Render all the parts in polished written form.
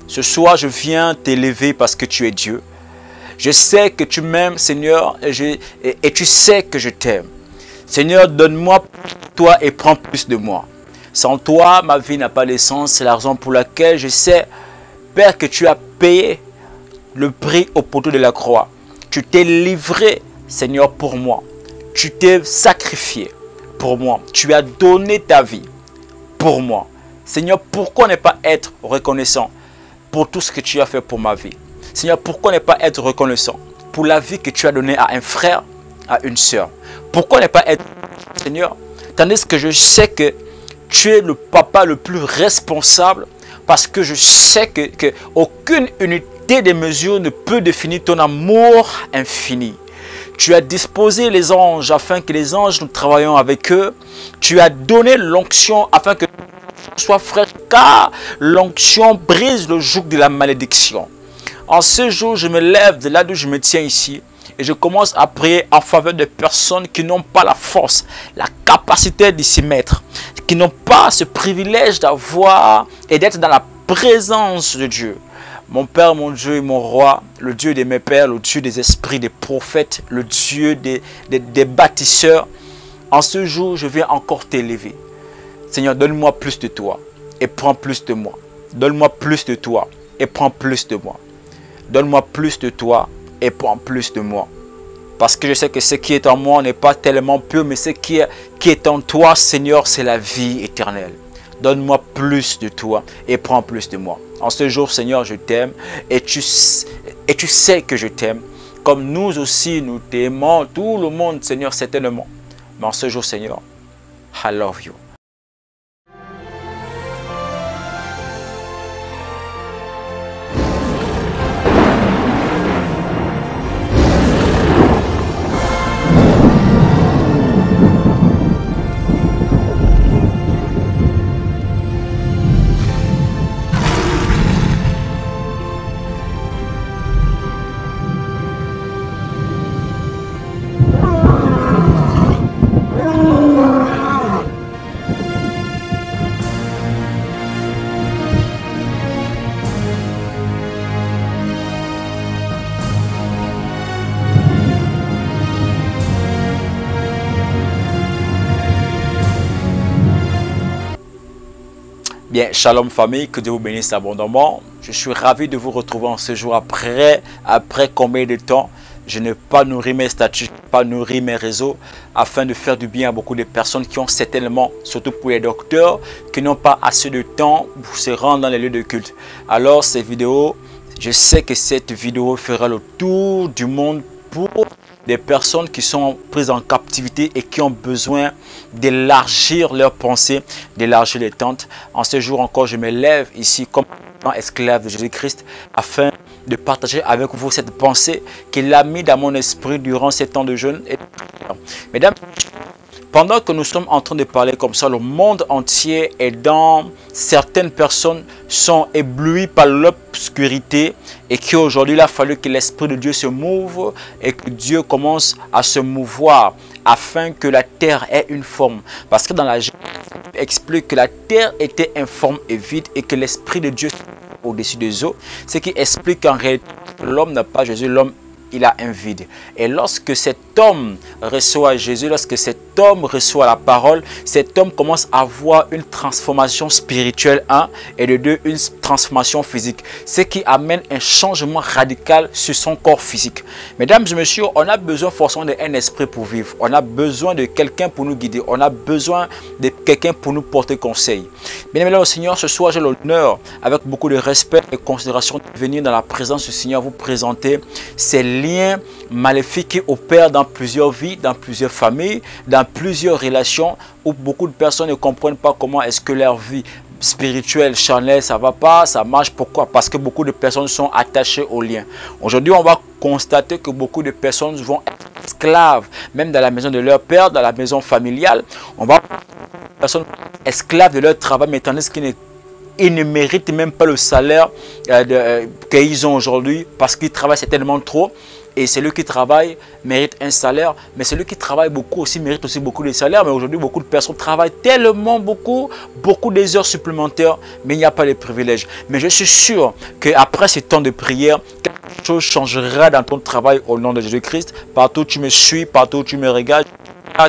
Ce soir, je viens t'élever parce que tu es Dieu. Je sais que tu m'aimes, Seigneur, et tu sais que je t'aime. Seigneur, donne-moi toi et prends plus de moi. Sans toi, ma vie n'a pas de sens. C'est la raison pour laquelle je sais, Père, que tu as payé le prix au poteau de la croix. Tu t'es livré, Seigneur, pour moi. Tu t'es sacrifié pour moi. Tu as donné ta vie pour moi. Seigneur, pourquoi ne pas être reconnaissant pour tout ce que tu as fait pour ma vie? Seigneur, pourquoi ne pas être reconnaissant pour la vie que tu as donnée à un frère, à une sœur? Pourquoi ne pas être, Seigneur, tandis que je sais que tu es le papa le plus responsable, parce que je sais que aucune unité de mesure ne peut définir ton amour infini. Tu as disposé les anges afin que les anges, nous travaillions avec eux. Tu as donné l'onction afin que sois frère, car l'onction brise le joug de la malédiction. En ce jour, je me lève de là d'où je me tiens ici et je commence à prier en faveur de personnes qui n'ont pas la force, la capacité d'y s'y mettre, qui n'ont pas ce privilège d'avoir et d'être dans la présence de Dieu. Mon Père, mon Dieu et mon Roi, le Dieu de mes pères, le Dieu des esprits, des prophètes, le Dieu des bâtisseurs, en ce jour, je viens encore t'élever. Seigneur, donne-moi plus de toi et prends plus de moi. Donne-moi plus de toi et prends plus de moi. Donne-moi plus de toi et prends plus de moi. Parce que je sais que ce qui est en moi n'est pas tellement pur, mais ce qui est en toi, Seigneur, c'est la vie éternelle. Donne-moi plus de toi et prends plus de moi. En ce jour, Seigneur, je t'aime et tu sais que je t'aime. Comme nous aussi, nous t'aimons, tout le monde, Seigneur, certainement. Mais en ce jour, Seigneur, I love you. Bien, shalom famille, que Dieu vous bénisse abondamment. Je suis ravi de vous retrouver en ce jour après combien de temps je n'ai pas nourri mes statuts, pas nourri mes réseaux afin de faire du bien à beaucoup de personnes qui ont certainement, surtout pour les docteurs, qui n'ont pas assez de temps pour se rendre dans les lieux de culte. Alors ces vidéos, je sais que cette vidéo fera le tour du monde pour des personnes qui sont prises en captivité et qui ont besoin d'élargir leurs pensées, d'élargir les tentes. En ce jour encore, je me lève ici comme esclave de Jésus-Christ afin de partager avec vous cette pensée qu'il a mis dans mon esprit durant ces temps de jeûne. Mesdames, pendant que nous sommes en train de parler comme ça, le monde entier est dans... Certaines personnes sont éblouies par l'obscurité et qu'aujourd'hui, il a fallu que l'Esprit de Dieu se mouve et que Dieu commence à se mouvoir afin que la terre ait une forme. Parce que dans la Genèse, il explique que la terre était informe et vide et que l'Esprit de Dieu au-dessus des eaux. Ce qui explique qu'en réalité, l'homme n'a pas Jésus, l'homme il a un vide. Et lorsque cet homme reçoit Jésus, lorsque cet homme reçoit la parole, cet homme commence à avoir une transformation spirituelle, et de deux, une transformation physique. Ce qui amène un changement radical sur son corps physique. Mesdames et messieurs, on a besoin forcément d'un esprit pour vivre. On a besoin de quelqu'un pour nous guider. On a besoin de quelqu'un pour nous porter conseil. Bien aimé au Seigneur, ce soir, j'ai l'honneur, avec beaucoup de respect et considération, de venir dans la présence du Seigneur vous présenter ces liens maléfiques qui opèrent dans plusieurs vies, dans plusieurs familles, dans plusieurs relations où beaucoup de personnes ne comprennent pas comment est-ce que leur vie spirituelle, charnelle, ça va pas, ça marche. Pourquoi? Parce que beaucoup de personnes sont attachées aux liens. Aujourd'hui, on va constater que beaucoup de personnes vont être esclaves, même dans la maison de leur père, dans la maison familiale. On va des personnes esclaves de leur travail, mais tandis qu'ils ne méritent même pas le salaire qu'ils ont aujourd'hui parce qu'ils travaillent certainement trop. Et celui qui travaille mérite un salaire, mais celui qui travaille beaucoup aussi mérite aussi beaucoup de salaires. Mais aujourd'hui, beaucoup de personnes travaillent tellement beaucoup des heures supplémentaires, mais il n'y a pas de privilèges. Mais je suis sûr qu'après ce temps de prière, quelque chose changera dans ton travail au nom de Jésus-Christ. Partout où tu me suis, partout où tu me regardes,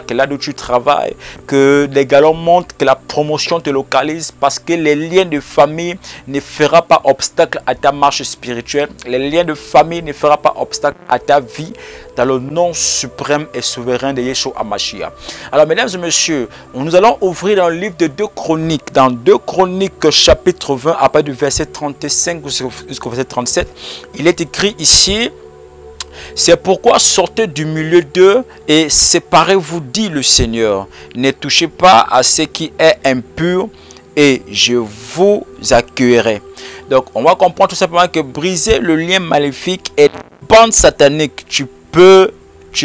que là où tu travailles, que les galons montent, que la promotion te localise, parce que les liens de famille ne feront pas obstacle à ta marche spirituelle. Les liens de famille ne feront pas obstacle à ta vie, dans le nom suprême et souverain de Yeshua HaMashiach. Alors, mesdames et messieurs, nous allons ouvrir dans le livre de 2 Chroniques, dans 2 Chroniques chapitre 20, à partir du verset 35 jusqu'au verset 37. Il est écrit ici: c'est pourquoi sortez du milieu d'eux et séparez-vous, dit le Seigneur. Ne touchez pas à ce qui est impur et je vous accueillerai. Donc, on va comprendre tout simplement que briser le lien maléfique est une bande satanique. Tu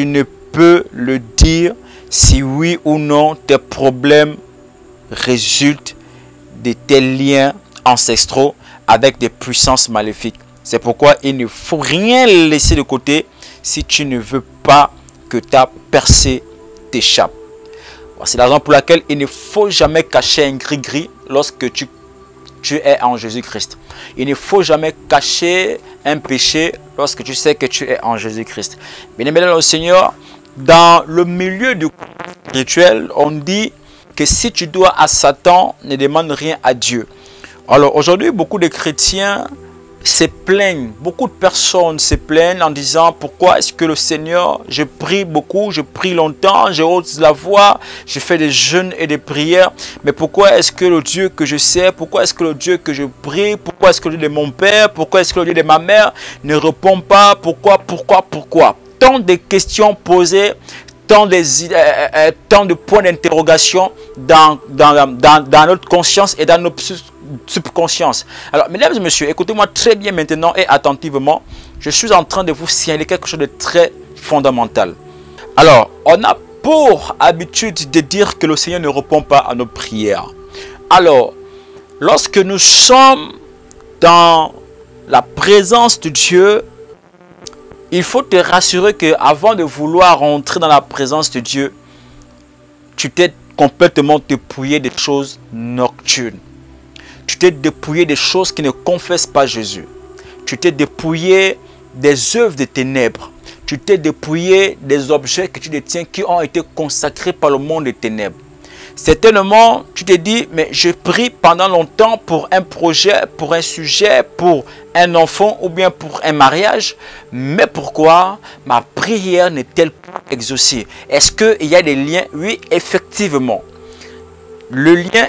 ne peux le dire si oui ou non tes problèmes résultent de tes liens ancestraux avec des puissances maléfiques. C'est pourquoi il ne faut rien laisser de côté si tu ne veux pas que ta percée t'échappe. C'est la raison pour laquelle il ne faut jamais cacher un gris-gris lorsque tu es en Jésus-Christ. Il ne faut jamais cacher un péché lorsque tu sais que tu es en Jésus-Christ. Bien-aimé dans le Seigneur, dans le milieu du spirituel, on dit que si tu dois à Satan, ne demande rien à Dieu. Alors aujourd'hui, beaucoup de chrétiens se plaignent, beaucoup de personnes se plaignent en disant: pourquoi est-ce que le Seigneur, je prie beaucoup, je prie longtemps, je hausse la voix, je fais des jeûnes et des prières, mais pourquoi est-ce que le Dieu que je sais, pourquoi est-ce que le Dieu que je prie, pourquoi est-ce que le Dieu de mon père, pourquoi est-ce que le Dieu de ma mère ne répond pas, pourquoi? Tant de questions posées, tant de points d'interrogation dans notre conscience et dans notre subconscience. Alors, mesdames et messieurs, écoutez-moi très bien maintenant et attentivement. Je suis en train de vous signaler quelque chose de très fondamental. Alors, on a pour habitude de dire que le Seigneur ne répond pas à nos prières. Alors, lorsque nous sommes dans la présence de Dieu, il faut te rassurer que avant de vouloir rentrer dans la présence de Dieu, tu t'es complètement dépouillé des choses nocturnes. Tu t'es dépouillé des choses qui ne confessent pas Jésus. Tu t'es dépouillé des œuvres de ténèbres. Tu t'es dépouillé des objets que tu détiens qui ont été consacrés par le monde des ténèbres. Certainement, tu te dis: mais je prie pendant longtemps pour un projet, pour un sujet, pour un enfant ou bien pour un mariage. Mais pourquoi ma prière n'est-elle pas exaucée? Est-ce qu'il y a des liens? Oui, effectivement. Le lien,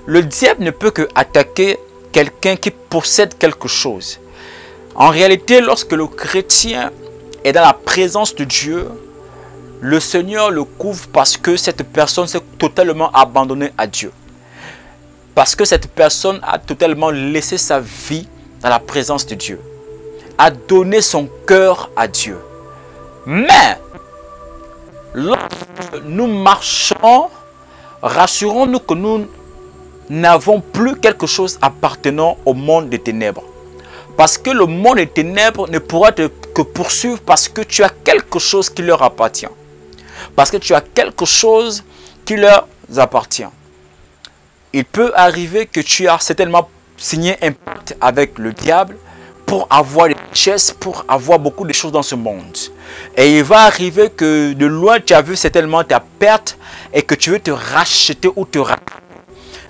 le diable ne peut que attaquer quelqu'un qui possède quelque chose. En réalité, lorsque le chrétien est dans la présence de Dieu, le Seigneur le couvre parce que cette personne s'est totalement abandonnée à Dieu. Parce que cette personne a totalement laissé sa vie dans la présence de Dieu. A donné son cœur à Dieu. Mais, lorsque nous marchons, rassurons-nous que nous n'avons plus quelque chose appartenant au monde des ténèbres. Parce que le monde des ténèbres ne pourra te que poursuivre parce que tu as quelque chose qui leur appartient. Parce que tu as quelque chose qui leur appartient. Il peut arriver que tu as certainement signé un pacte avec le diable pour avoir des richesses, pour avoir beaucoup de choses dans ce monde. Et il va arriver que de loin tu as vu certainement ta perte et que tu veux te racheter ou te racheter.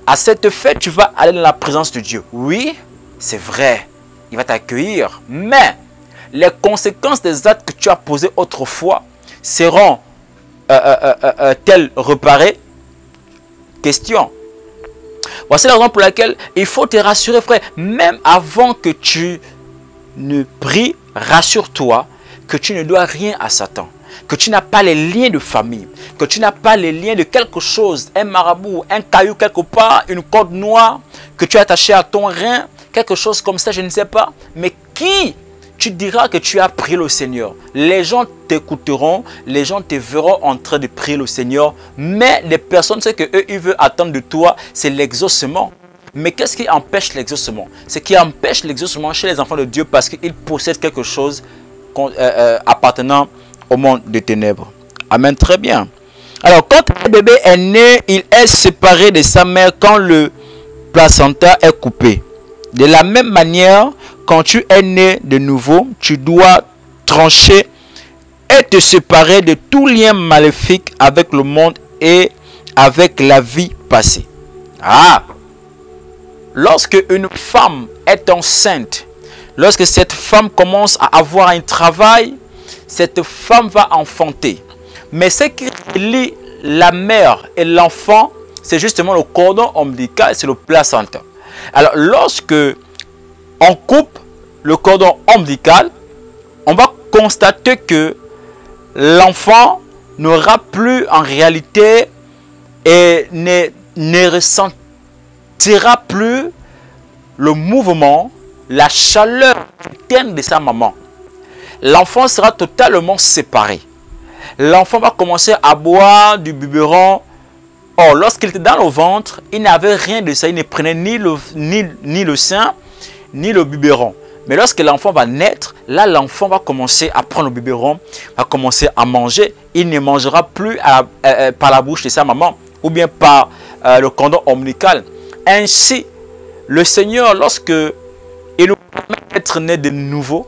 À cette fête, tu vas aller dans la présence de Dieu. Oui, c'est vrai. Il va t'accueillir. Mais les conséquences des actes que tu as posés autrefois seront telles réparées? Question. Voici la raison pour laquelle il faut te rassurer, frère. Même avant que tu ne pries, rassure-toi que tu ne dois rien à Satan. Que tu n'as pas les liens de famille. Que tu n'as pas les liens de quelque chose. Un marabout, un caillou quelque part, une corde noire que tu as attachée à ton rein. Quelque chose comme ça, je ne sais pas. Mais qui tu diras que tu as prié le Seigneur? Les gens t'écouteront, les gens te verront en train de prier le Seigneur. Mais les personnes, ce qu'eux, ils veulent attendre de toi, c'est l'exaucement. Mais qu'est-ce qui empêche l'exaucement? Ce qui empêche l'exaucement chez les enfants de Dieu parce qu'ils possèdent quelque chose appartenant au monde des ténèbres. Amen, très bien. Alors, quand un bébé est né, il est séparé de sa mère quand le placenta est coupé. De la même manière, quand tu es né de nouveau, tu dois trancher et te séparer de tout lien maléfique avec le monde et avec la vie passée. Ah! Lorsque une femme est enceinte, lorsque cette femme commence à avoir un travail, cette femme va enfanter. Mais ce qui relie la mère et l'enfant, c'est justement le cordon ombilical, c'est le placenta. Alors, lorsque on coupe le cordon ombilical, on va constater que l'enfant n'aura plus en réalité et ne ressentira plus le mouvement, la chaleur interne de sa maman. L'enfant sera totalement séparé. L'enfant va commencer à boire du biberon. Or, lorsqu'il était dans le ventre, il n'avait rien de ça. Il ne prenait ni le sein, ni le biberon. Mais lorsque l'enfant va naître, là, l'enfant va commencer à prendre le biberon, va commencer à manger. Il ne mangera plus par la bouche de sa maman ou bien par le cordon ombilical. Ainsi, le Seigneur, lorsque il nous permet d'être né de nouveau,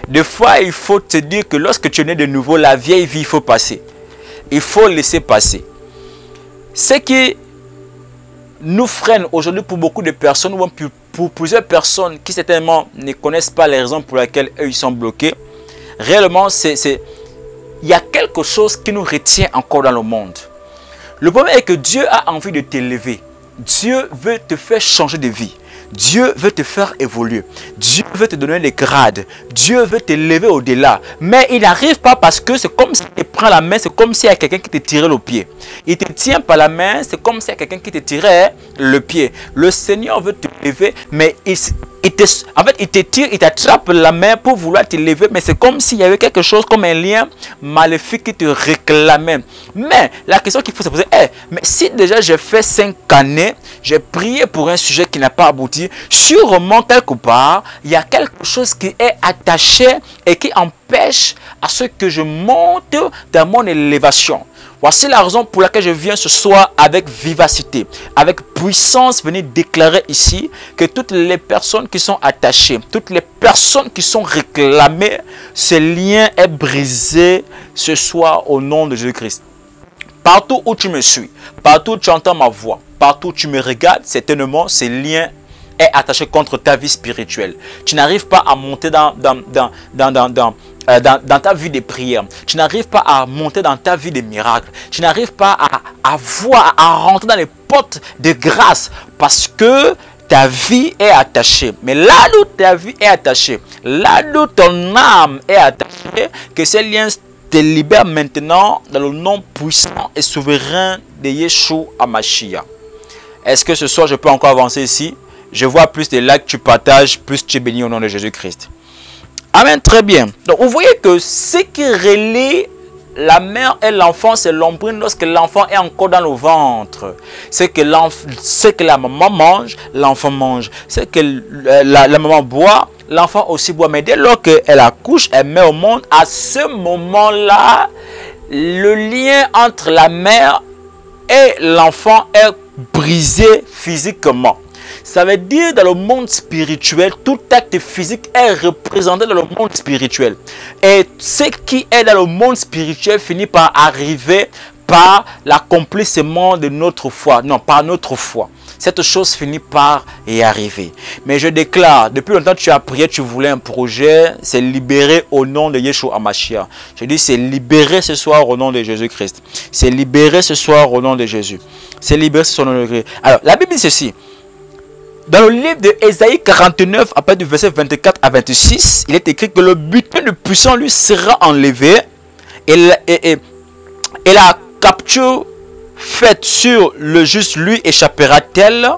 des fois, il faut te dire que lorsque tu es né de nouveau, la vieille vie, il faut passer. Il faut laisser passer. Ce qui nous freine aujourd'hui pour beaucoup de personnes, ou pour plusieurs personnes qui certainement ne connaissent pas les raisons pour lesquelles eux, ils sont bloqués, réellement, il y a quelque chose qui nous retient encore dans le monde. Le problème est que Dieu a envie de t'élever. Dieu veut te faire changer de vie. Dieu veut te faire évoluer. Dieu veut te donner des grades. Dieu veut t'élever au-delà. Mais il n'arrive pas parce que c'est comme s'il te prend la main, c'est comme s'il y a quelqu'un qui te tirait le pied. Il te tient par la main, c'est comme s'il y a quelqu'un qui te tirait le pied. Le Seigneur veut t'élever, mais il te tire, il t'attrape la main pour vouloir t'élever, mais c'est comme s'il y avait quelque chose comme un lien maléfique qui te réclamait. Mais la question qu'il faut se poser est, mais si déjà j'ai fait 5 années, j'ai prié pour un sujet qui n'a pas abouti, sûrement quelque part, il y a quelque chose qui est attaché et qui empêche à ce que je monte dans mon élévation. Voici la raison pour laquelle je viens ce soir avec vivacité, avec puissance, venir déclarer ici que toutes les personnes qui sont attachées, toutes les personnes qui sont réclamées, ce lien est brisé ce soir au nom de Jésus-Christ. Partout où tu me suis, partout où tu entends ma voix, partout où tu me regardes, certainement ce lien est attaché contre ta vie spirituelle. Tu n'arrives pas à monter dans ta vie de prière. Tu n'arrives pas à monter dans ta vie de miracles. Tu n'arrives pas à rentrer dans les portes de grâce parce que ta vie est attachée. Mais là où ta vie est attachée, là où ton âme est attachée, que ces liens te libèrent maintenant dans le nom puissant et souverain de Yeshua HaMashiach. Est-ce que ce soir je peux encore avancer ici? Je vois plus de likes que tu partages, plus tu es béni au nom de Jésus-Christ. Amen, très bien. Donc, vous voyez que ce qui relie la mère et l'enfant, c'est l'ombrine lorsque l'enfant est encore dans le ventre. Ce que la maman mange, l'enfant mange. Ce que la maman boit, l'enfant aussi boit. Mais dès lors qu'elle accouche, elle met au monde, à ce moment-là, le lien entre la mère et l'enfant est brisé physiquement. Ça veut dire dans le monde spirituel, tout acte physique est représenté dans le monde spirituel. Et ce qui est dans le monde spirituel finit par arriver par l'accomplissement de notre foi. Non, par notre foi. Cette chose finit par y arriver. Mais je déclare, depuis longtemps tu as prié, tu voulais un projet, c'est libéré au nom de Yeshua HaMashiach. Je dis c'est libéré ce soir au nom de Jésus-Christ. C'est libéré ce soir au nom de Jésus. C'est libéré ce soir au nom de Jésus. Alors, la Bible dit ceci. Dans le livre de Ésaïe 49, à partir du verset 24 à 26, il est écrit que le butin du puissant lui sera enlevé et la capture faite sur le juste lui échappera-t-elle?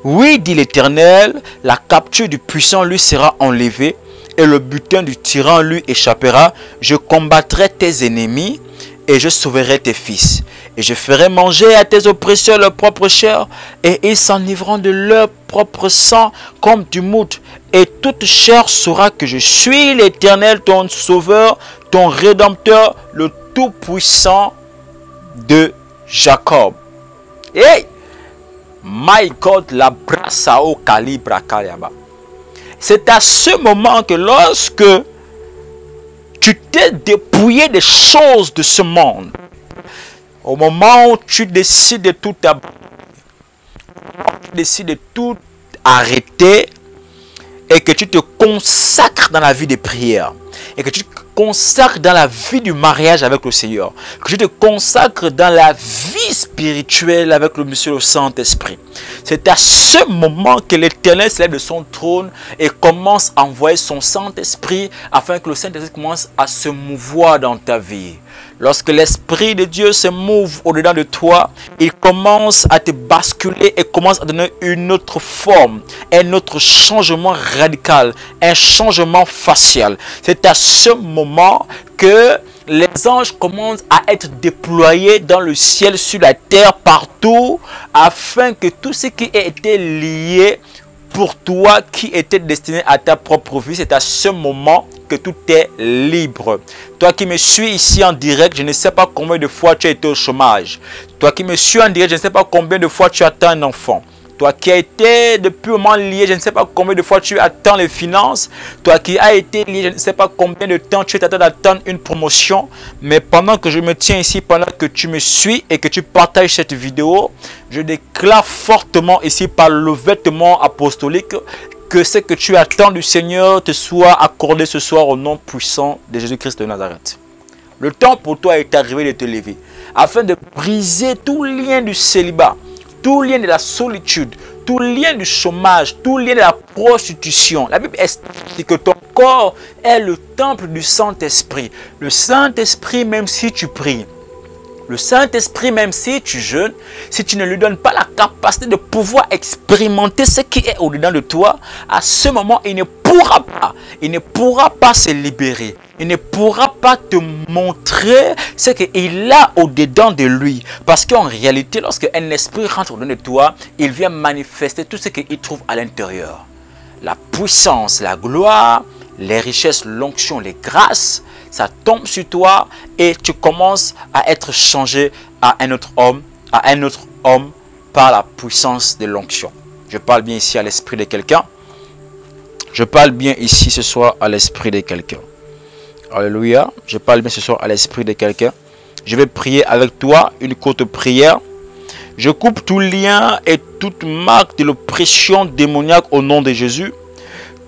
Oui, dit l'Éternel, la capture du puissant lui sera enlevée et le butin du tyran lui échappera. Je combattrai tes ennemis et je sauverai tes fils. Et je ferai manger à tes oppresseurs leur propre chair, et ils s'enivreront de leur propre sang comme du mout. et toute chair saura que je suis l'Éternel, ton Sauveur, ton Rédempteur, le Tout-Puissant de Jacob. Hey! My God, la brassao calibre kaliaba. C'est à ce moment que lorsque tu t'es dépouillé des choses de ce monde, au moment où tu décides de tout arrêter et que tu te consacres dans la vie de prière et que tu te consacres dans la vie du mariage avec le Seigneur, que tu te consacres dans la vie spirituelle avec le Monsieur le Saint-Esprit. C'est à ce moment que l'Éternel se lève de son trône et commence à envoyer son Saint-Esprit afin que le Saint-Esprit commence à se mouvoir dans ta vie. Lorsque l'Esprit de Dieu se mouve au-dedans de toi, il commence à te basculer et commence à donner une autre forme, un autre changement radical, un changement facial. C'est à ce moment que les anges commencent à être déployés dans le ciel, sur la terre, partout, afin que tout ce qui a été lié pour toi, qui était destiné à ta propre vie, c'est à ce moment que tout est libre. Toi qui me suis ici en direct, je ne sais pas combien de fois tu as été au chômage. Toi qui me suis en direct, je ne sais pas combien de fois tu attends un enfant. Toi qui as été depuis un moment lié, je ne sais pas combien de fois tu attends les finances. Toi qui as été lié, je ne sais pas combien de temps tu attends d'attendre une promotion. Mais pendant que je me tiens ici, pendant que tu me suis et que tu partages cette vidéo, je déclare fortement ici par le vêtement apostolique que ce que tu attends du Seigneur te soit accordé ce soir au nom puissant de Jésus-Christ de Nazareth. Le temps pour toi est arrivé de te lever afin de briser tout lien du célibat, tout lien de la solitude, tout lien du chômage, tout lien de la prostitution. La Bible explique que ton corps est le temple du Saint-Esprit. Le Saint-Esprit, même si tu pries, le Saint-Esprit, même si tu jeûnes, si tu ne lui donnes pas la capacité de pouvoir expérimenter ce qui est au-dedans de toi, à ce moment, il ne pourra pas se libérer. Il ne pourra pas te montrer ce qu'il a au-dedans de lui. Parce qu'en réalité, lorsque un esprit rentre au-dedans de toi, il vient manifester tout ce qu'il trouve à l'intérieur. La puissance, la gloire, les richesses, l'onction, les grâces, ça tombe sur toi et tu commences à être changé à un autre homme par la puissance de l'onction. Je parle bien ici à l'esprit de quelqu'un. Je parle bien ici ce soir à l'esprit de quelqu'un. Alléluia. Je parle bien ce soir à l'esprit de quelqu'un. Je vais prier avec toi une courte prière. Je coupe tout lien et toute marque de l'oppression démoniaque au nom de Jésus.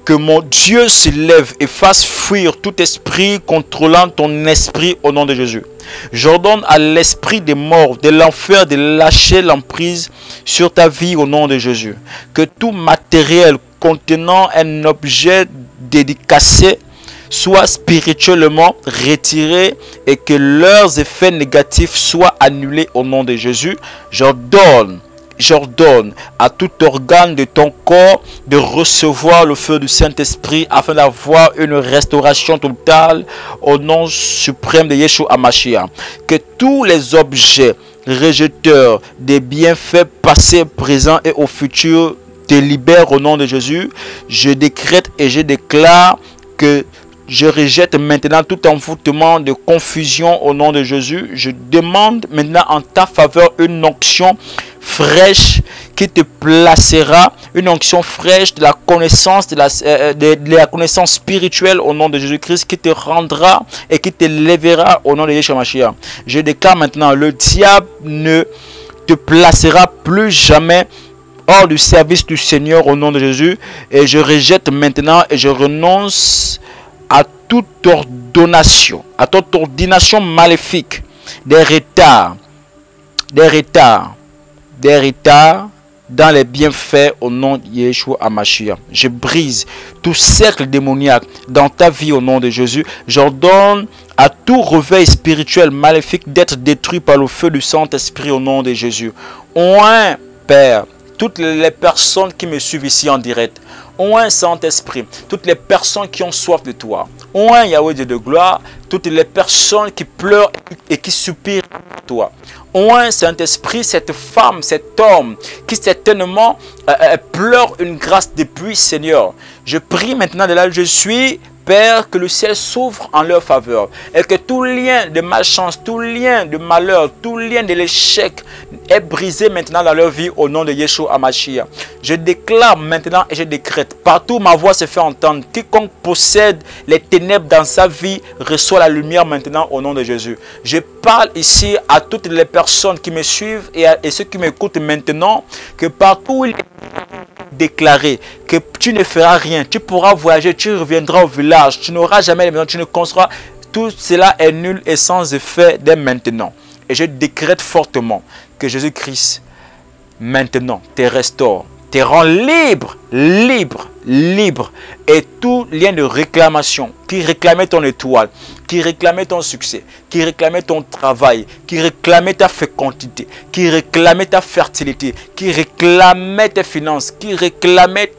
Que mon Dieu se lève et fasse fuir tout esprit contrôlant ton esprit au nom de Jésus. J'ordonne à l'esprit des morts, de l'enfer, de lâcher l'emprise sur ta vie au nom de Jésus. Que tout matériel contenant un objet dédicacé soit spirituellement retiré et que leurs effets négatifs soient annulés au nom de Jésus. J'ordonne à tout organe de ton corps de recevoir le feu du Saint-Esprit afin d'avoir une restauration totale au nom suprême de Yeshua HaMashiach. Que tous les objets rejeteurs des bienfaits passés, présents et au futur te libèrent au nom de Jésus. Je décrète et je déclare que je rejette maintenant tout envoûtement de confusion au nom de Jésus. Je demande maintenant en ta faveur une onction fraîche qui te placera, une onction fraîche de la connaissance, de la connaissance spirituelle au nom de Jésus-Christ qui te rendra et qui te lèvera au nom de Yeshua HaMashiach. Je déclare maintenant, le diable ne te placera plus jamais hors du service du Seigneur au nom de Jésus. Et je rejette maintenant et je renonce à toute ordination maléfique, des retards dans les bienfaits au nom de Yeshua HaMashiach. Je brise tout cercle démoniaque dans ta vie au nom de Jésus. J'ordonne à tout réveil spirituel maléfique d'être détruit par le feu du Saint-Esprit au nom de Jésus. Oint, Père, toutes les personnes qui me suivent ici en direct, Oint, Saint-Esprit, toutes les personnes qui ont soif de toi. Oint, Yahweh Dieu de gloire, toutes les personnes qui pleurent et qui soupirent pour toi. Oint, Saint-Esprit, cette femme, cet homme qui certainement pleure une grâce depuis, Seigneur. Je prie maintenant de là où je suis, Père, que le ciel s'ouvre en leur faveur et que tout lien de malchance, tout lien de malheur, tout lien de l'échec est brisé maintenant dans leur vie au nom de Yeshua HaMashiach. Je déclare maintenant et je décrète, partout où ma voix se fait entendre, quiconque possède les ténèbres dans sa vie reçoit la lumière maintenant au nom de Jésus. Je parle ici à toutes les personnes qui me suivent et ceux qui m'écoutent maintenant, que partout où il est déclaré que tu ne feras rien, tu pourras voyager, tu reviendras au village, tu n'auras jamais les maisons, tu ne construiras, tout cela est nul et sans effet dès maintenant. Et je décrète fortement que Jésus-Christ maintenant te restaure, te rend libre, libre, libre. Et tout lien de réclamation qui réclamait ton étoile, qui réclamait ton succès, qui réclamait ton travail, qui réclamait ta fécondité, qui réclamait ta fertilité, qui réclamait tes finances, qui réclamait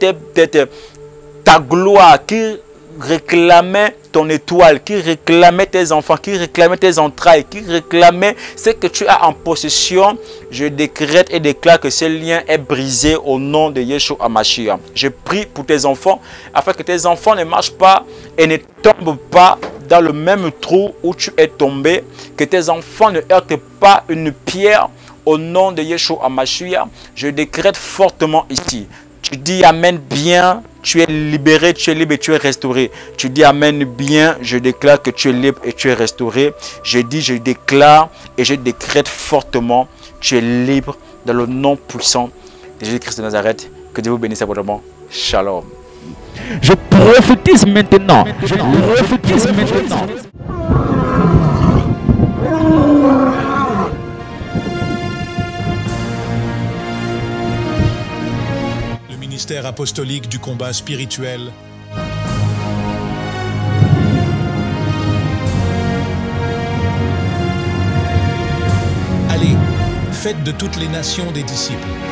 ta gloire, qui réclamait ton étoile, qui réclamait tes enfants, qui réclamait tes entrailles, qui réclamait ce que tu as en possession, je décrète et déclare que ce lien est brisé au nom de Yeshua HaMashiach. Je prie pour tes enfants afin que tes enfants ne marchent pas et ne tombent pas dans le même trou où tu es tombé, que tes enfants ne heurtent pas une pierre au nom de Yeshua HaMashiach. Je décrète fortement ici. Tu dis Amen bien, tu es libéré, tu es libre et tu es restauré. Tu dis Amen bien, je déclare que tu es libre et tu es restauré. Je dis, je déclare et je décrète fortement, tu es libre dans le nom puissant de Jésus-Christ de Nazareth. Que Dieu vous bénisse abondamment. Shalom. Je prophétise maintenant. Je prophétise maintenant. Ministère apostolique du combat spirituel. Allez, faites de toutes les nations des disciples.